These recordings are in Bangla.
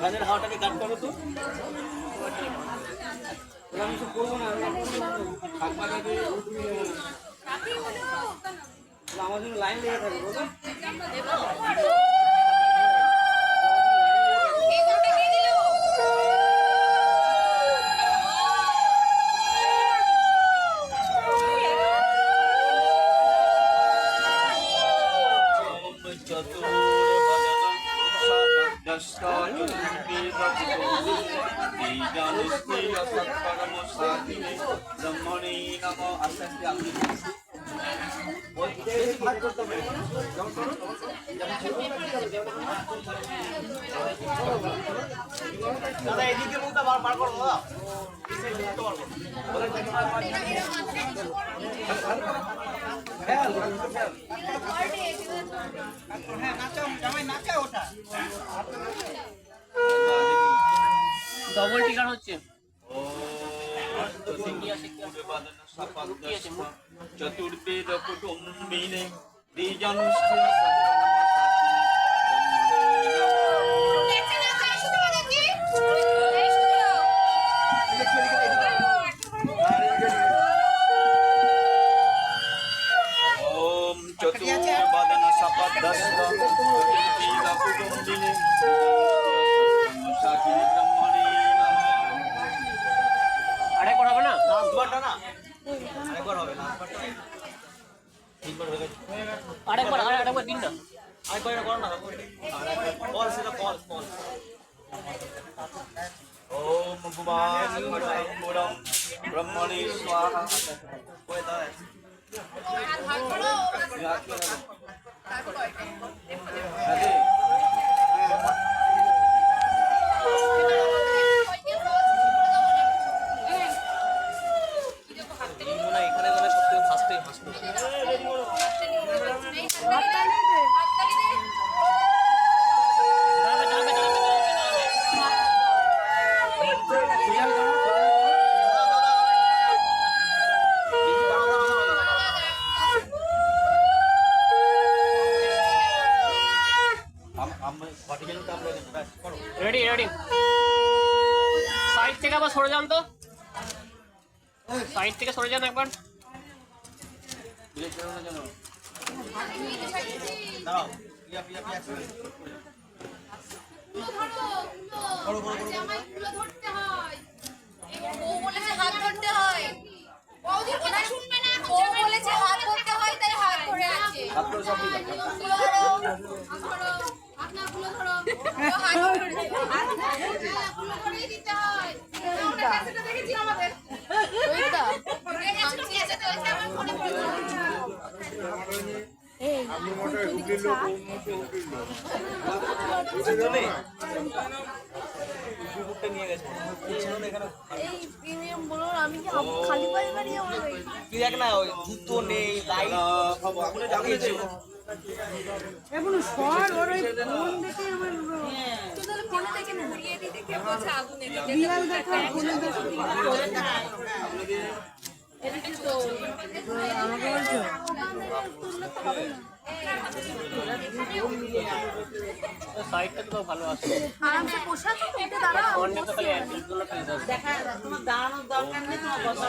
ফ্যানের হাওয়াটাকে কাট করো তো। আমি কিছু করবো না, আমার জন্য লাইন লেগে থাকবে বলো। ব্রহ্মণে নমো। আস্তে আস্তে আপনি দাদা এদিকে মুখটা বার করো দাদা। ডবল টিকার হচ্ছে চতুর্বেদ কুটুম্বিনে দ্বিজন চতুর্বাদন সপদস্ত কুটুম্বিনে আরেকবার হবে না? লাস্টবারটা না আরেকবার হবে, লাস্টবারটা তিনবার হয়ে গেছে। আরেকবার দিন না। আরেকবার এটা করো না, কল সেটা কল কল। ওম ভুবান ব্রহ্মণে স্বাহা। ওই দাঁড়ায় এখানে মানে সব থেকে ফার্স্টে ফার্স্ট রেডি রেডি। সাইড থেকে আবার সরে যান তো, সাইড থেকে সরে যান একবার। দাঁড়াও পিয়া পিয়া পিয়া বড় বড় বড় ধরতে হয়। ও বলেছে হাত ধরতে হয়। বৌদি কথা শুনবে না। ও বলেছে হাত ধরতে হয়, তাই হাত ধরে আছে। হাত ধরে সব দিন ধরো আপনার গুলো ধরো। ও হাত ধরে হাত গুলো ধরেই দিতে হয়। আমরা ক্যাসেটে দেখেছি আমাদের। ওইটা ক্যাসেটে ওইটা আমার মনে পড়ে। আমি মোটে হুগলির লোক ও মোটে হুগলির লোক বুকটা নিয়ে গেছে এখানে। এই প্রিমিয়াম বলো, আমি কি খালি পায়ে বাড়ি আমার কি দেখ না, ওই জুতো নেই, লাইট সব আগুনে জ্বালিয়েছে। এখনো সর ওর ওই ফোন দেখে আমার তোদের ফোনে দেখে না ঘুরিয়ে দিতে কে বলছে আগুনে দিতে। বিড়াল দেখা ফোনে দেখে এদিকে তো আমাকে বলছো তুললে তো হবে না। সাইডটা তো ভালো আছে। আরামসে বসে আছো তো, উঠে দাঁড়াও। অন্য তো খালি অ্যাঙ্গেল গুলো পেয়ে যাবে। দেখা তোমার দাঁড়ানোর দরকার নেই, তোমার বসার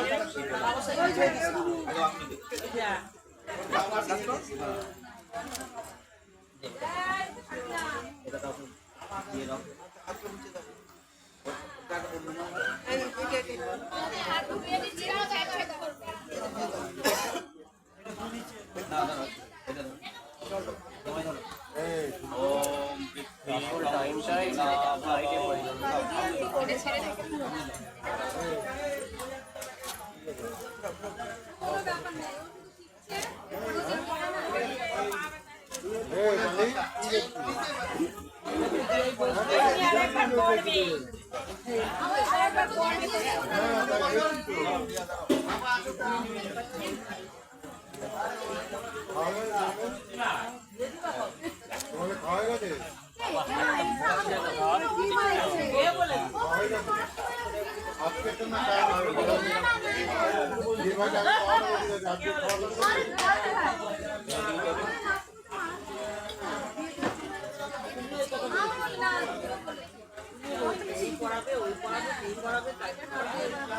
আর ঘুরিয়ে দিচ্ছি না, ব্যাগ সাইড করবে। আসল টাইমটাই লাইটে পড়ে যাবে। ওটা ছেড়ে দেখে কোনো ব্যাপার নেই। তোমাদের খাওয়া গেছে আজকে তো না টাইম হবে যে ভাই আগে খাওয়া গেছে আজকে খাওয়া পড়াবে ওই পড়াবে সেই পড়াবে তাই পড়াবে